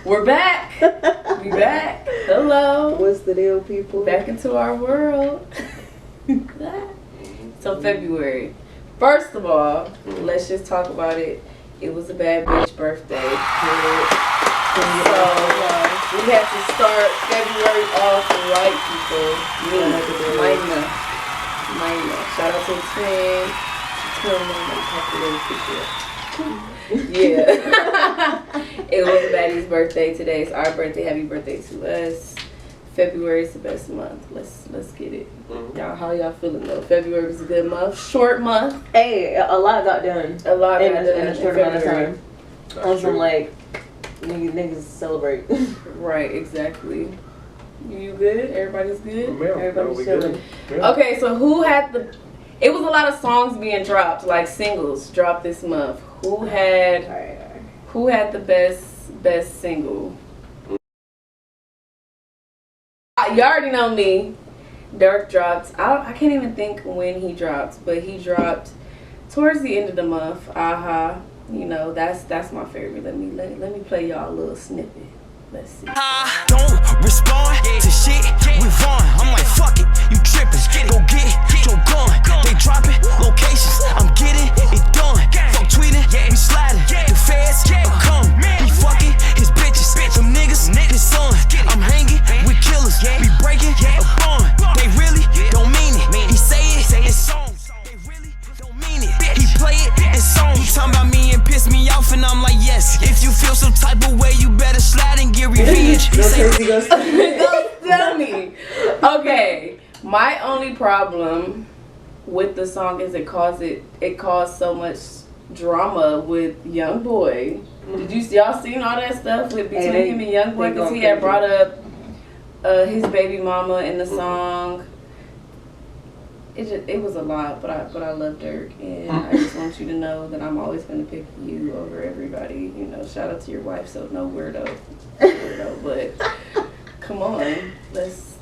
We're back. We back. Hello. What's the deal, people? Back into our world. So February. First of all, let's just talk about it. It was a bad bitch birthday. So we had to start February off right, people. Mina. Shout out to the twin. Yeah. It was a baddie's birthday today. It's our birthday. Happy birthday to us. February is the best month. Let's get it. Y'all, how y'all feeling though? February was a good month. Short month. Hey, a lot got done. A lot got done in a short amount of time. That's true. Like, niggas celebrate. Right, exactly. You good? Everybody's good? Yeah, Everybody's chilling. Yeah. Okay, so who had the... It was a lot of songs being dropped, like singles dropped this month. Who had the best single? You already know me. Dirk dropped. I can't even think when he dropped, but he dropped towards the end of the month. Aha. You know, that's my favorite. Let me play y'all a little snippet. Let's see. Don't respond to shit we run. I'm like, fuck it, you trippin'. Go get your gun. They dropping locations. I'm getting it done. Fuck tweeting, we sliding. The feds come. We fucking his bitches. Them niggas, his son. I'm hanging with killers. We breaking a bond. They really don't mean it. He say it in songs. They really don't mean it. He play it in songs. He talking about me and piss me off, and I'm like, yes. If you feel some type of way, you better slide and get revenge. Go tell me. Okay, my only problem with the song is it caused so much drama with Young Boy. Did y'all seen all that stuff with between him and Young Boy? Because he had brought up his baby mama in the song. It was a lot, but I love Dirk, and I just want you to know that I'm always gonna pick you over everybody. You know, shout out to your wife, so no weirdo, but come on, let's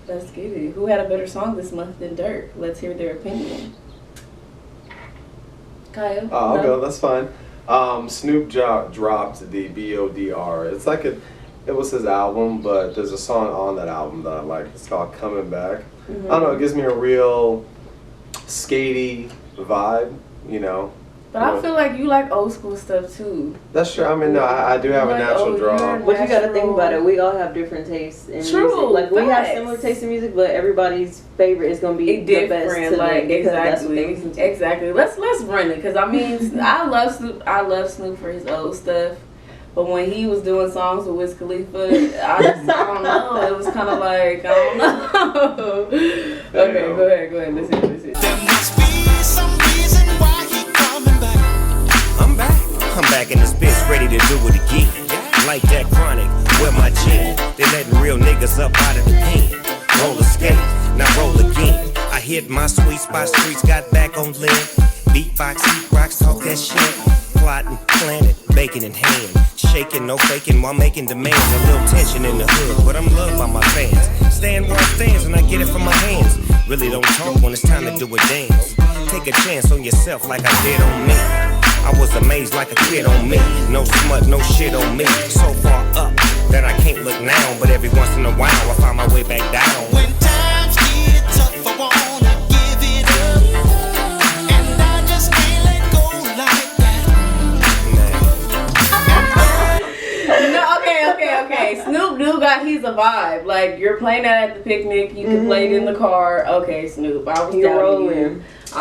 get it. Who had a better song this month than Dirk? Let's hear their opinion. Kyle? I'll go. That's fine. Snoop dropped the BODR. It's like it was his album, but there's a song on that album that I like. It's called Coming Back. I don't know, it gives me a real skatey vibe, you know. But I feel like you like old school stuff too. That's true. I mean, no, I do have a natural draw. But you gotta think about it. We all have different tastes in music. Like, we have similar tastes in music, but everybody's favorite is gonna be the best to like, them. Exactly. Let's run it, because I mean, I love Snoop for his old stuff. But when he was doing songs with Wiz Khalifa, I don't know. It was kind of like, I don't know. Okay, go ahead. Listen. There must be some reason why he coming back. I'm back in this bitch, ready to do it again. Like that chronic, where my gin. They letting real niggas up out of the pen. Roller skate, now roll again. I hit my sweet spot, streets got back on limb. Beatbox, heat rocks, talk that shit. Plotting, planning, baking in hand. Shaking, no faking while making demands. A little tension in the hood, but I'm loved by my fans. Stand where I stands and I get it from my hands. Really don't talk when it's time to do a dance. Take a chance on yourself like I did on me. I was amazed like a kid on me. No smut, no shit on me. So far up that I can't look now. But every once in a while I find my way back down. When times get tough, I wanna give it up. And I just can't let go like that. Okay. Snoop do got he's a vibe. Like, you're playing that at the picnic, you can play it in the car. Okay, Snoop, I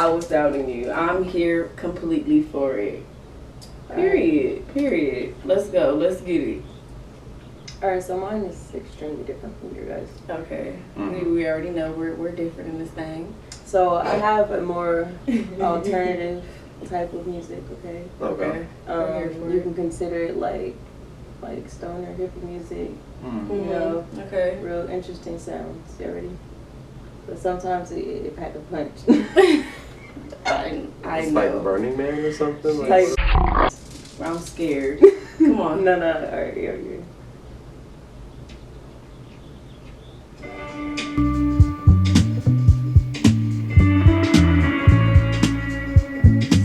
was doubting you. I'm here completely for it. Period. Let's go. Let's get it. Alright, so mine is extremely different from your guys. Okay. We already know we're different in this thing. So I have a more alternative type of music, okay? Okay. You can consider it like stoner hippie music, you know, real interesting sounds. You ready? But sometimes it pack a punch. I It's know. like Burning Man or something. Like, I'm scared. Come on. No. Alright, yeah.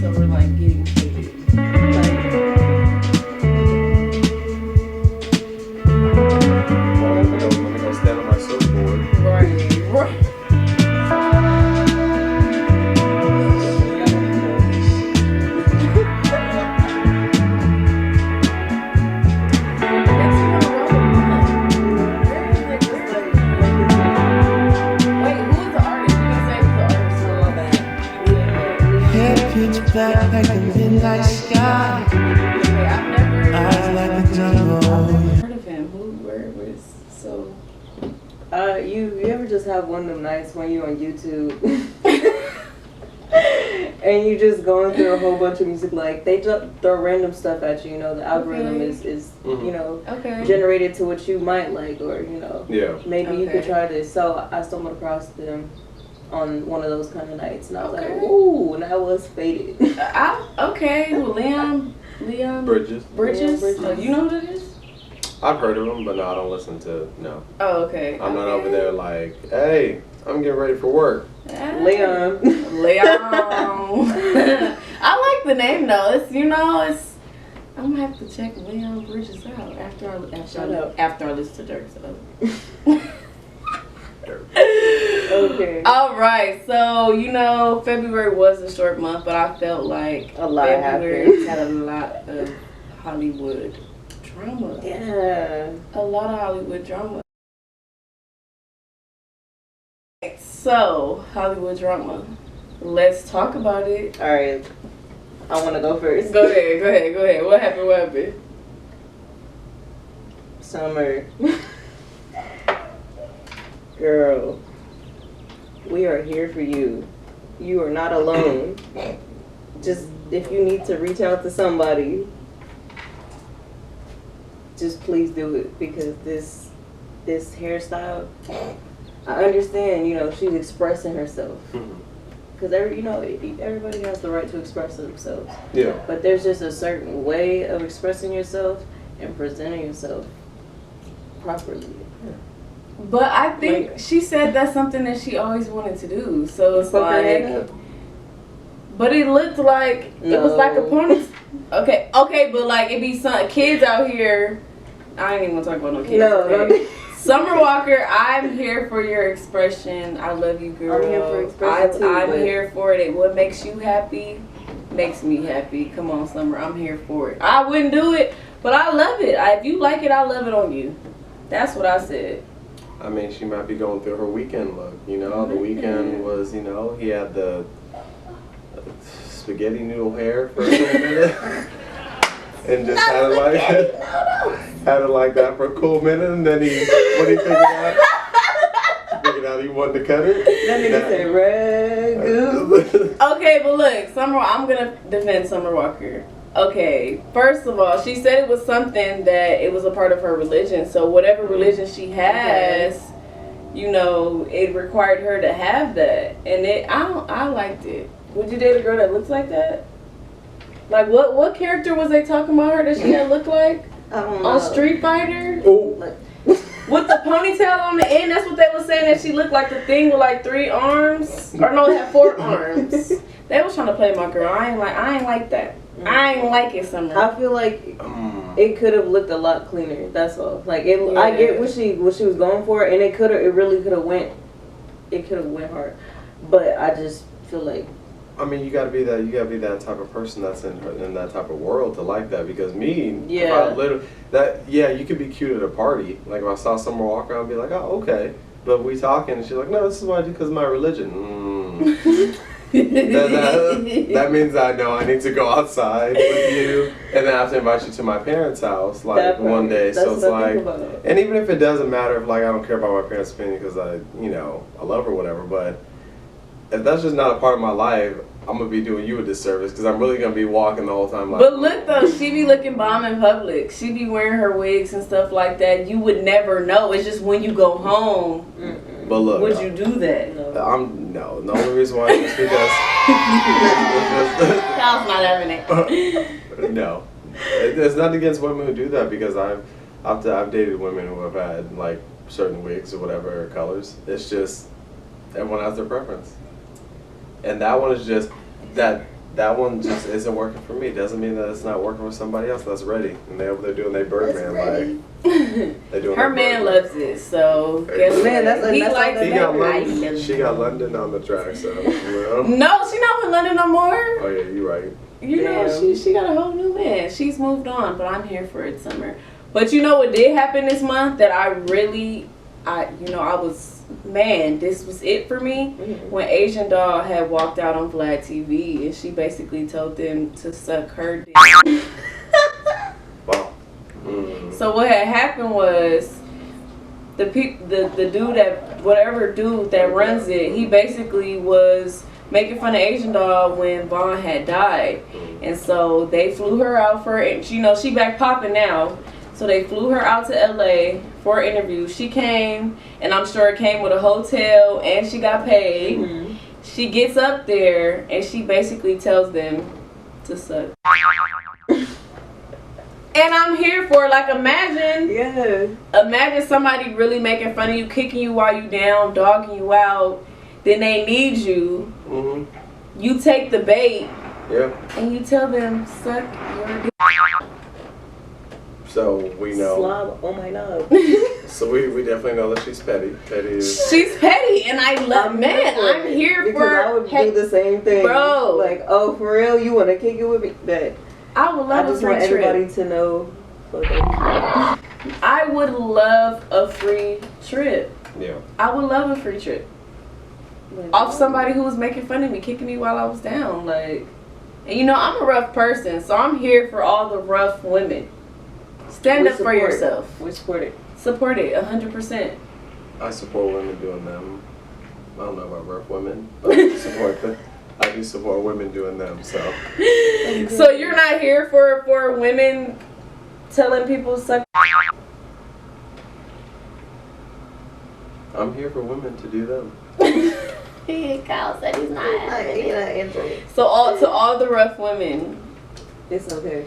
So we're like getting faded. you ever just have one of them nights when you on YouTube and you just going through a whole bunch of music, like they just throw random stuff at you, you know, the algorithm is you know, generated to what you might like, or you know, maybe you could try this. So I stumbled across them on one of those kind of nights, and I was like, ooh, and I was faded. Well, Leon Bridges. Oh, you know what it is? I've heard of him, but no, I don't listen to, no. Oh, okay. I'm not over there like, hey, I'm getting ready for work. Leon. I like the name though. It's, you know, it's, I'm gonna have to check Leon Bridges out after I listen to Dirk. So. Okay. All right. So, you know, February was a short month, but I felt like February had a lot of Hollywood drama. Yeah. A lot of Hollywood drama. So, Hollywood drama. Let's talk about it. All right. I want to go first. Go ahead. What happened? Summer. Girl, we are here for you. You are not alone. Just, if you need to reach out to somebody, just please do it, because this hairstyle, I understand, you know, she's expressing herself. Because everybody has the right to express themselves. Yeah. But there's just a certain way of expressing yourself and presenting yourself properly. But I think she said that's something that she always wanted to do. So it's like, but it looked like it was like a pony. Okay, but like it be some kids out here. I ain't even gonna talk about no kids. No. Summer Walker, I'm here for your expression. I love you, girl. I'm here for expression too. I'm here for it. What makes you happy makes me happy. Come on, Summer, I'm here for it. I wouldn't do it, but I love it. If you like it, I love it on you. That's what I said. I mean, she might be going through her weekend look, you know. The weekend was, you know, he had the spaghetti noodle hair for a minute. And just had it like that for a cool minute, and then when he figured out he wanted to cut it. That nigga said red goose. Okay, but look, I'm gonna defend Summer Walker. Okay, first of all, she said it was something that it was a part of her religion. So whatever religion she has, you know, it required her to have that, and I liked it. Would you date a girl that looks like that? Like what character was they talking about her that she had looked like? I don't know. On Street Fighter? Oh. With the ponytail on the end, that's what they were saying, that she looked like the thing with like 3 arms. Or no, it had 4 arms. They was trying to play my girl. I ain't like that. I ain't like it, Summer. I feel like it could have looked a lot cleaner. That's all. Like I get what she was going for, and it really could have went hard. But I just feel like, I mean, you gotta be that type of person that's in that type of world to like that. Because me, you could be cute at a party. Like if I saw Summer Walker, I'd be like, oh, okay. But we talking, and she's like, no, this is what I do because of my religion. That means I know I need to go outside with you, and then I have to invite you to my parents' house one day. So it's like, and even if it doesn't matter, if like I don't care about my parents' opinion because I love her or whatever, but if that's just not a part of my life, I'm gonna be doing you a disservice because I'm really gonna be walking the whole time. Like, but look though, she be looking bomb in public. She be wearing her wigs and stuff like that. You would never know. It's just when you go home. But look, would you do that? No. The only reason why is because Kyle's not having it. No, it's not against women who do that because I've dated women who have had like certain wigs or whatever colors. It's just everyone has their preference, and that one is just that one just isn't working for me. It doesn't mean that it's not working for somebody else that's ready and they're doing their Birdman like. Her man loves it, so guess what? He likes it. She got London on the track, so No, she's not with London no more. Oh yeah, you're right. You know, she got a whole new man. She's moved on, but I'm here for it, Summer. But you know what did happen this month that I was, man, this was it for me. When Asian Doll had walked out on Vlad TV and she basically told them to suck her dick. Wow. So what had happened was the dude that whatever dude that runs it, he basically was making fun of Asian Doll when Vaughn had died. And so they flew her out for it. You know, she back popping now. So they flew her out to LA for an interview. She came, and I'm sure it came with a hotel, and she got paid. Mm-hmm. She gets up there, and she basically tells them to suck. And I'm here for it. Like, imagine somebody really making fun of you, kicking you while you down, dogging you out. Then they need you. Mm-hmm. You take the bait. Yeah. And you tell them, suck your dick. So we know. Slob, oh my god. So we definitely know that she's petty. She's petty, and I love I'm here because for. I would do the same thing, bro. Like, oh, for real, you want to kick it with me? That I would love a free trip. I just want everybody to know. I would love a free trip. Yeah. I would love a free trip. Off somebody who was making fun of me, kicking me while I was down, like. And you know, I'm a rough person, so I'm here for all the rough women. Stand up for yourself. We support it. Support it, 100%. I support women doing them. I don't know about rough women, but I do support women doing them. So. So you're not here for women telling people suck. I'm here for women to do them. Kyle said he's not. He's not answering. So to all the rough women, it's okay.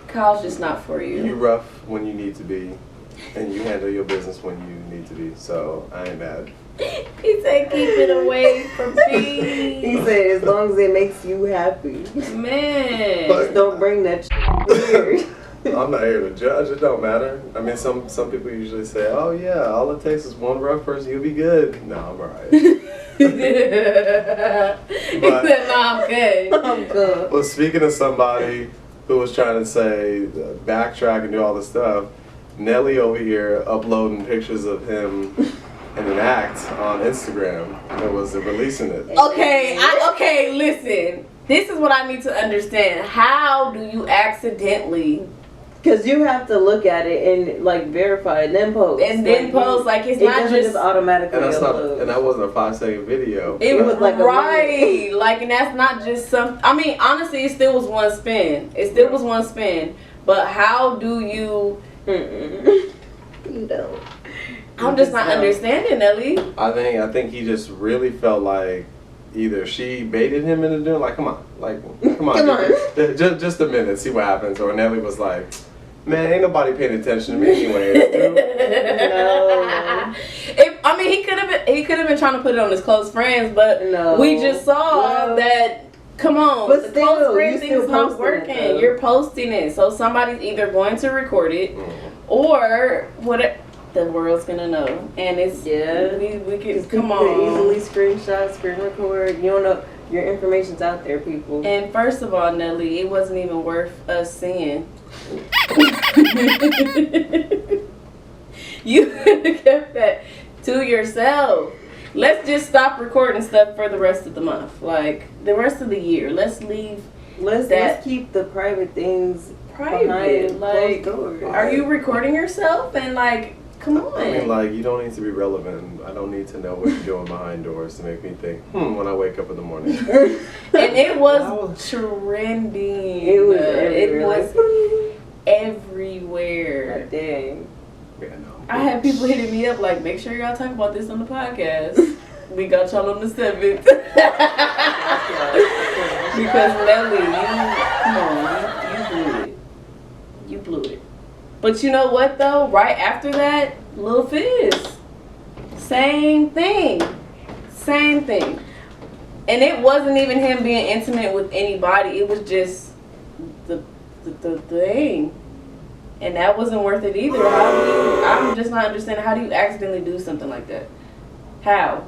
Kyle's just not for you. You rough when you need to be, and you handle your business when you need to be. So I ain't mad. He said keep it away from me. He said as long as it makes you happy. Man. Just don't bring that weird. I'm not here to judge. It don't matter. I mean, some people usually say, "Oh yeah, all it takes is one rough person, you'll be good." No, I'm alright. He said, "No, I'm good. I'm good." Well, speaking of somebody who was trying to say backtrack and do all this stuff, Nelly over here uploading pictures of him in an act on Instagram and was releasing it. Okay, listen. This is what I need to understand. How do you accidentally? Because you have to look at it and like verify and then post. And then post, like it's not just automatically upload. And that wasn't a 5-second video. It was like right. Like, and that's not just some. I mean, honestly, it still was one spin. But how do you? You don't. I'm just not understanding, Nelly. I think he just really felt like either she baited him into doing come on, just a minute, see what happens, or Nelly was like, man, ain't nobody paying attention to me anyway. No. I mean, he could have been trying to put it on his close friends, but we just saw that. Come on, but the still, close friend thing is not working. You're posting it, so somebody's either going to record it, or what. The world's gonna know, and it's we can come on. Easily screenshot, screen record. You don't know your information's out there, people. And first of all, Nelly, it wasn't even worth us seeing. You could have kept that to yourself. Let's just stop recording stuff for the rest of the month, like the rest of the year. Let's leave. Let's keep the private things private. Like, doors. Are you recording yourself and like? Come on. I mean, like, you don't need to be relevant. I don't need to know what you're doing behind doors to make me think, when I wake up in the morning. And it was trending. It was everywhere. God dang. Yeah, no. I had people hitting me up like, make sure y'all talk about this on the podcast. We got y'all on the 7th. Because Nelly, you blew it. But you know what though? Right after that, Lil Fizz. Same thing. And it wasn't even him being intimate with anybody. It was just the thing. And that wasn't worth it either. I'm just not understanding, how do you accidentally do something like that? How?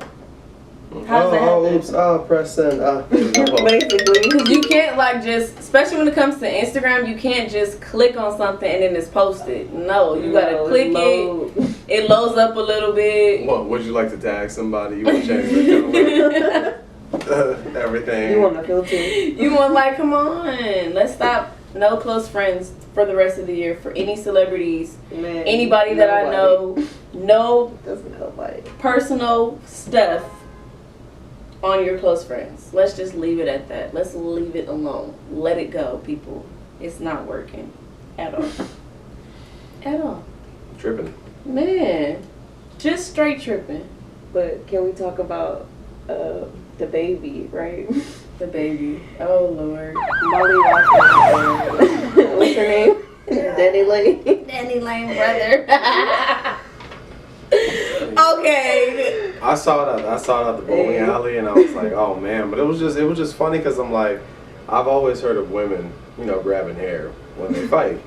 How does that happen? Oops, press send. Basically. Because you can't just, especially when it comes to Instagram, you can't just click on something and then it's posted. No, you gotta click it. It loads up a little bit. What, would you like to tag somebody? You want to change the color? Everything. You want to filter? You want come on. Let's stop. No close friends for the rest of the year for any celebrities. Man, anybody that I know no doesn't help by it. Personal stuff on your close friends. Let's just leave it at that. Let's leave it alone. Let it go, people. It's not working at all. At all. Tripping. Man, just straight tripping. But can we talk about the baby, right? The baby. Oh Lord. Molly Walker. What's her name? Danny Lane. Danny Lane brother. Okay. I saw it at the bowling alley, and I was like, oh man. But it was just funny because I'm like, I've always heard of women, grabbing hair when they fight.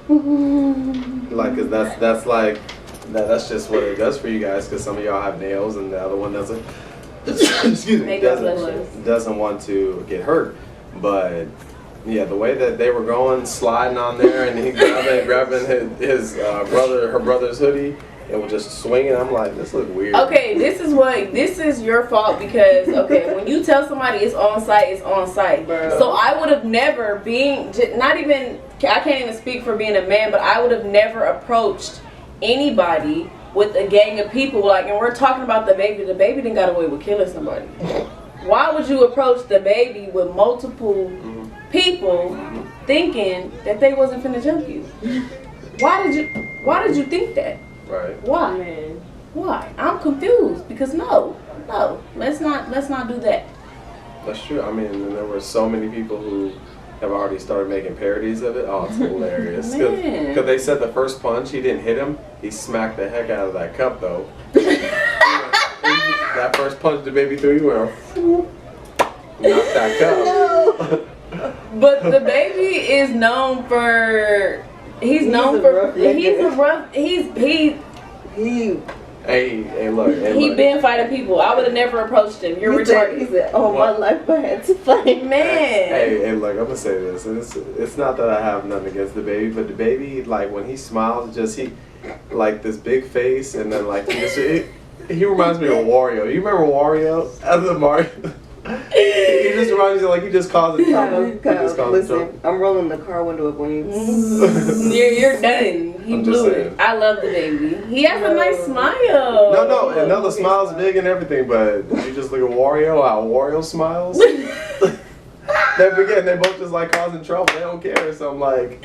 Like, cause that's just what it does for you guys. Cause some of y'all have nails, and the other one doesn't. Excuse me. Doesn't want to get hurt, but. Yeah, the way that they were going, sliding on there, and he grabbing her brother's hoodie, and was just swinging. I'm like, this looks weird. Okay, this is your fault because when you tell somebody it's on site, it's on site. Bro. So I would have never I can't even speak for being a man, but I would have never approached anybody with a gang of people. And we're talking about the baby. The baby didn't got away with killing somebody. Why would you approach the baby with multiple people thinking that they wasn't finna jump you? Why did you think that? Right. Why? Man. Why? I'm confused because no, let's not do that. That's true. I mean, and there were so many people who have already started making parodies of it. Oh, it's hilarious. Because they said the first punch, he didn't hit him. He smacked the heck out of that cup, though. That first punch the baby threw, he went, knocked that cup. But the baby is known for. He. Hey, look. He been fighting people. I would have never approached him. You're retarded. He said, my life I had to fight. Man. Hey, look, I'm gonna say this. It's not that I have nothing against the baby, but the baby, when he smiles, this big face, and then he reminds me of Wario. You remember Wario as a Mario? He just reminds me he just caused trouble. Listen, I'm rolling the car window up on you. You're done. He blew it. I love the baby. He has a nice smile. No, the smile's big and everything, but you just look at Wario, how Wario smiles. They both just causing trouble. They don't care. So I'm like,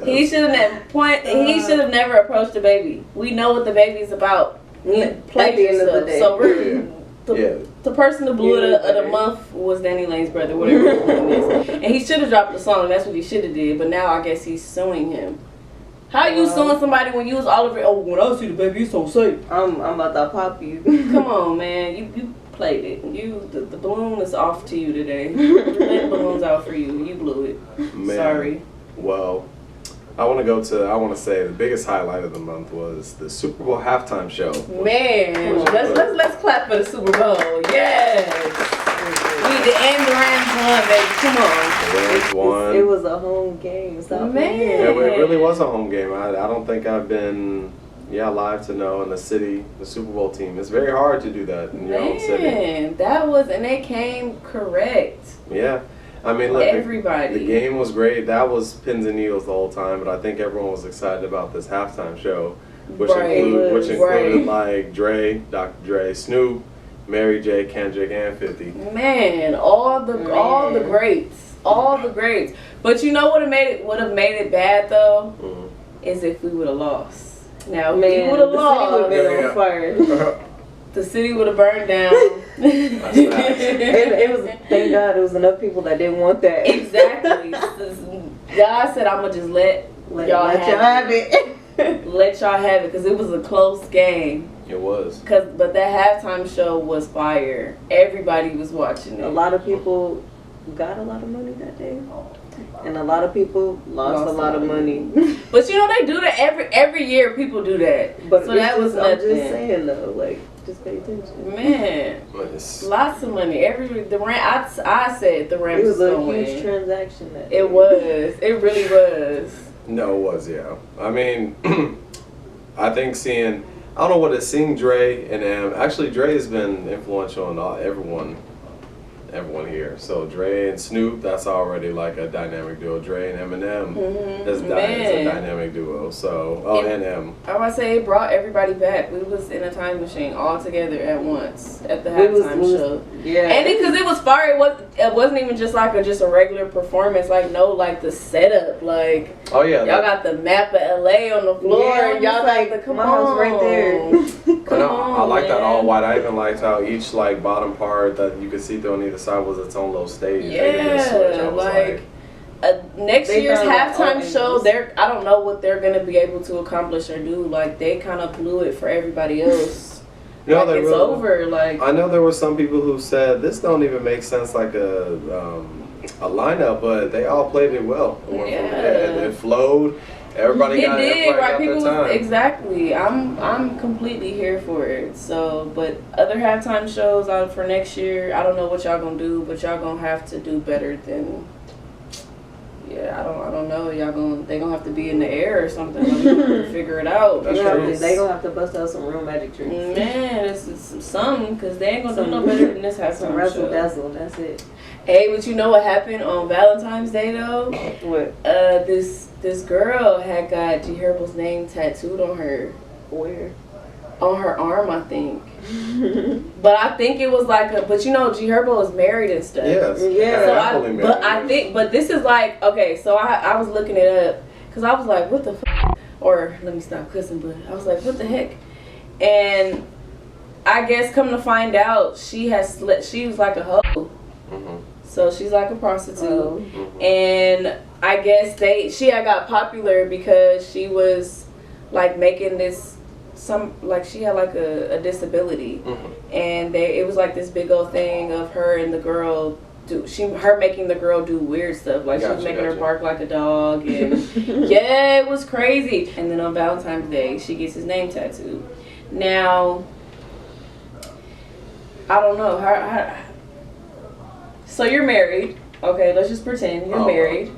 he should have never approached the baby. We know what the baby's about. At the end of the day. So the person who blew it of the month was Danny Lane's brother, whatever his name is. And he should have dropped the song. That's what he should have did. But now I guess he's suing him. How you suing somebody when you was all over? Oh, when I see the baby, it's so safe. I'm about to pop you. Come on, man. You played it. The balloon is off to you today. We're letting balloons out for you. You blew it. Man. Sorry. Well, I want to say the biggest highlight of the month was the Super Bowl halftime show. Man, let's clap for the Super Bowl. Yes. The Rams won, baby. Come on. The Rams won. It was a home game. Man. It really was a home game. I don't think I've been live to know in the city, the Super Bowl team. It's very hard to do that in your own city. And they came correct. Yeah. I mean, look, everybody. The game was great. That was pins and needles the whole time, but I think everyone was excited about this halftime show, which included Dre, Dr. Dre, Snoop, Mary J, Kendrick, and 50. Man, all the greats, But you know what would have made it bad though, is if we would have lost. Now, if we would have lost, would have been on fire. The city would have burned down. It was, thank God, it was enough people that didn't want that. Exactly. God said, I'm gonna just let y'all have it. Let y'all have it, because it was a close game. It was. But that halftime show was fire. Everybody was watching it. A lot of people got a lot of money that day. And a lot of people lost a lot of money. But they do that every year. People do that. But so that was nothing. I'm just saying though, just pay attention. Man, lots of money. I said the Rams. It was a huge huge transaction. It was. It really was. No, it was. Yeah. I mean, I think seeing Dre and Actually, Dre has been influential on everyone everyone here. So Dre and Snoop, that's already like a dynamic duo. Dre and Eminem is a dynamic duo. So and M. I would say it brought everybody back. We was in a time machine all together at once at the halftime show. Yeah, and because it was fire, it wasn't even just like a regular performance. Like like the setup. Like y'all got the map of LA on the floor. And y'all like the house right there. I like that all white. I even liked how each like bottom part that you could see through on either side was its own little stage. Yeah, like next year's halftime show, I don't know what they're gonna be able to accomplish or do. Like they kind of blew it for everybody else. No, like, it's over. Like I know there were some people who said this don't even make sense like a lineup, but they all played it well. It flowed. Everybody got their time. Exactly. I'm completely here for it. So, but other halftime shows out for next year, I don't know what y'all gonna do, but y'all gonna have to do better than. Yeah, I don't know. They gonna have to be in the air or something. Like, we gonna have to figure it out. They gonna have to bust out some real magic tricks. Man, it's something because they ain't gonna do no better than this halftime show. Dazzle, that's it. Hey, but you know what happened on Valentine's Day though? What? This girl had got G Herbo's name tattooed on her. Where? On her arm, I think. But I think it was like but you know, G Herbo is married and stuff. Yes. Yeah. So but this is like, okay, so I was looking it up because I was like, what the f? Or let me stop cussing, but I was like, what the heck? And I guess come to find out, she was like a hoe. Mm-hmm. So she's like a prostitute. And I guess she had got popular because she was like making this she had like a disability, and it was like this big old thing of her and the girl making the girl do weird stuff, like she was making her bark like a dog, and it was crazy. And then on Valentine's Day she gets his name tattooed. Now I don't know how so you're married, okay, let's just pretend you're married,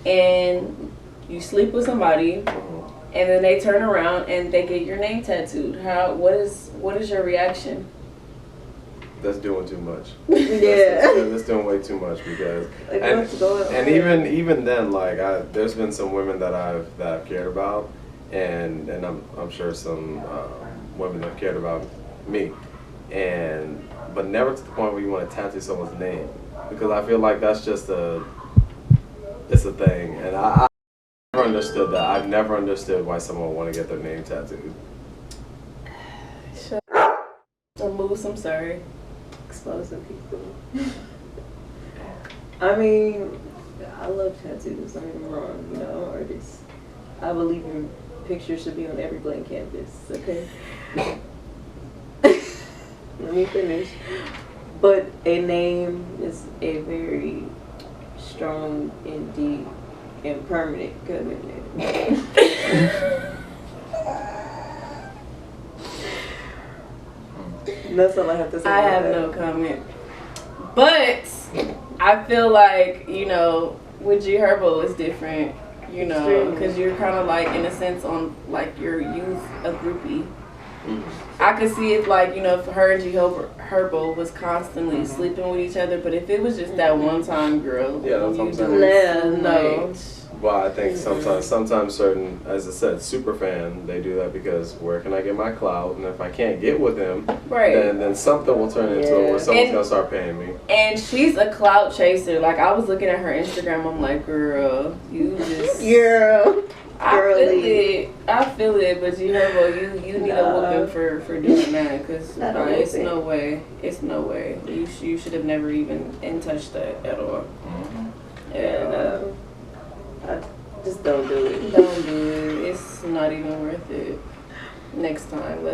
and you sleep with somebody, and then they turn around and they get your name tattooed. What is your reaction? That's doing too much. That's doing way too much because and even then, like there's been some women that I've cared about, and I'm sure some women have cared about me, but never to the point where you want to tattoo someone's name, because I feel like that's just it's a thing, and I never understood that. I've never understood why someone would want to get their name tattooed. Shut up. I'm sorry. Exposing people. I mean, I love tattoos, don't get me wrong, you know, I'm an artist. I believe in pictures should be on every blank canvas, okay? Let me finish. But a name is a very strong and deep and permanent commitment. That's all I have to say. I have no comment. But I feel like, you know, with G Herbo it's different, you know, because you're kind of like, in a sense, on like your youth a groupie. I could see it like, you know, if her and G Herbo was constantly sleeping with each other, but if it was just that one time, girl, that's what I'm saying. No. Well, I think sometimes certain, as I said, super fan, they do that because where can I get my clout? And if I can't get with him, then something will turn into it where someone's going to start paying me. And she's a clout chaser. Like, I was looking at her Instagram, I'm like, girl, you just... Girl. I feel it, but G Herbo, you need a whooping for doing that, because it's no way. It's no way. You should have never even touched that at all. And just don't do it. Don't do it. It's not even worth it. Next time,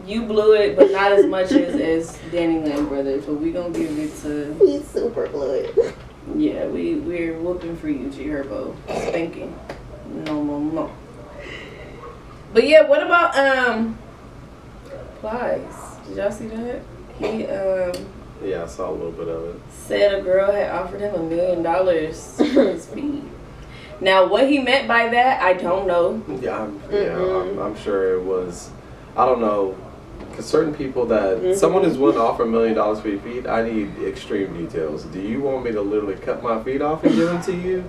you blew it, but not as much as Danny Lane Brothers, but we gonna give it to... We super blew it. Yeah, we're whooping for you, G Herbo. Spanking. No. But yeah, what about Plies? Did y'all see that? He Yeah, I saw a little bit of it. Said a girl had offered him $1 million for his fee. Now, what he meant by that, I don't know. I'm sure it was. I don't know Because certain people that someone who's willing to offer $1 million for your feet, I need extreme details. Do you want me to literally cut my feet off and give them to you?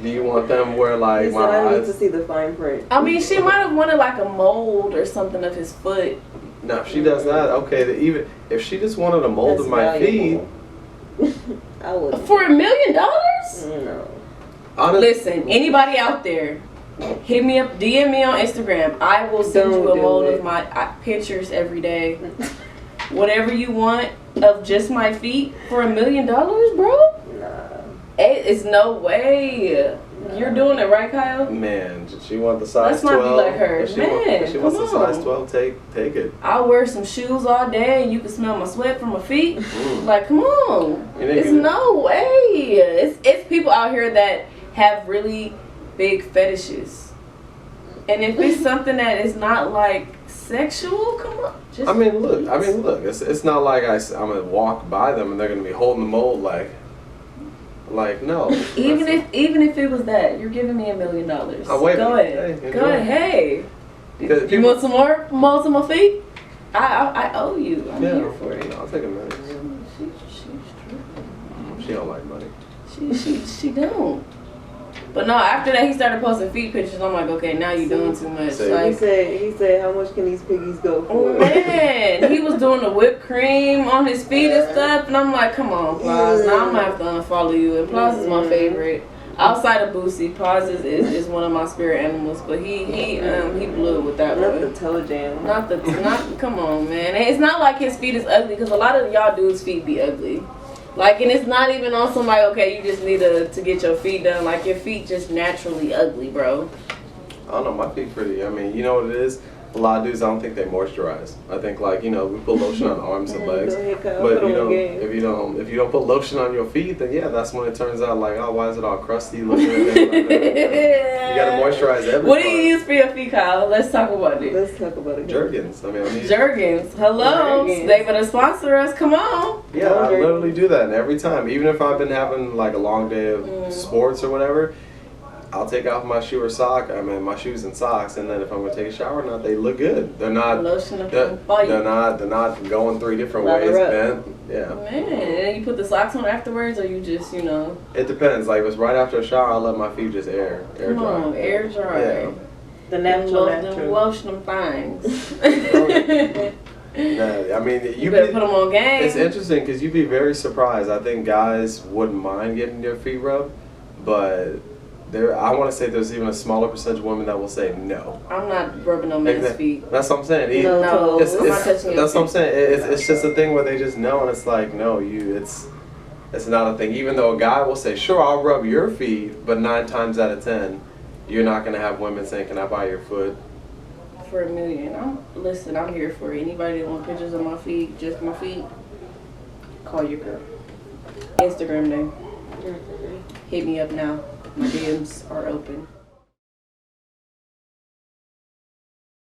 Do you want them where like my eyes? I need to see the fine print. I mean, she might have wanted like a mold or something of his foot. No, if she does that, okay. Even if she just wanted a mold of my feet, I would. For $1 million? No. Honestly, listen, anybody out there, hit me up, DM me on Instagram. I will send you a mold of my pictures every day. Whatever you want of just my feet for $1 million, bro? Nah. It's no way. Nah. You're doing it, right, Kyle? Man, she want the size 12. Let's not be like her. If she wants the size 12, take it. I'll wear some shoes all day and you can smell my sweat from my feet. Like, come on. It's no way. It's people out here that have really big fetishes. And if it's something that is not like sexual, come on. I mean, look. It's not like I'm gonna walk by them and they're gonna be holding the mold like no. Even if it was that, you're giving me $1 million. Go ahead. Hey, go ahead. Hey, you want some more molds on my feet? I owe you. I'm here for it. I'll take $1 million. She don't like money. She don't. But no, after that he started posting feet pictures. I'm like, okay, now you're doing too much. Like, he said, how much can these piggies go for? Man, he was doing the whipped cream on his feet and stuff, and I'm like, come on, Plies. Now I'm gonna have to unfollow you. And Plies is my favorite. Outside of Boosie, Plies is one of my spirit animals, but he blew it with that one. Not the toe jam. Not come on, man. And it's not like his feet is ugly, because a lot of y'all dudes' feet be ugly. Like, and it's not even on somebody, okay, you just need to get your feet done. Like, your feet just naturally ugly, bro. I don't know, my feet pretty. I mean, you know what it is? A lot of dudes, I don't think they moisturize. I think, like, you know, we put lotion on arms and legs. But if you don't put lotion on your feet, then yeah, that's when it turns out like, oh, why is it all crusty looking? You gotta moisturize everything. What do you use for your feet, Kyle? Let's talk about it. Jergens. I mean, Jergens. Hello. They better sponsor us. Come on. Yeah, I literally do that, and every time, even if I've been having like a long day of sports or whatever, I'll take off my shoe or sock. I mean, my shoes and socks, and then if I'm gonna take a shower or not, they look good. They're not. They're not going 3 different ways. Bent. Yeah. Man, and you put the socks on afterwards, or you just, you know? It depends. Like, if it's right after a shower, I'll let my feet just air dry. Come on, air dry. Yeah. The natural. Wash them things. I mean, you better put them on game. It's interesting because you'd be very surprised. I think guys wouldn't mind getting their feet rubbed, but I want to say there's even a smaller percentage of women that will say no. I'm not rubbing no man's feet. That's what I'm saying. No, I'm not touching that's what I'm saying. It's just a thing where they just know, and it's like, no, it's not a thing. Even though a guy will say, sure, I'll rub your feet, but 9 times out of 10, you're not going to have women saying, can I buy your foot? For $1 million. I'm here for it. Anybody that want pictures of my feet, just my feet, call your girl. Instagram name. Hit me up now. My DMs are open.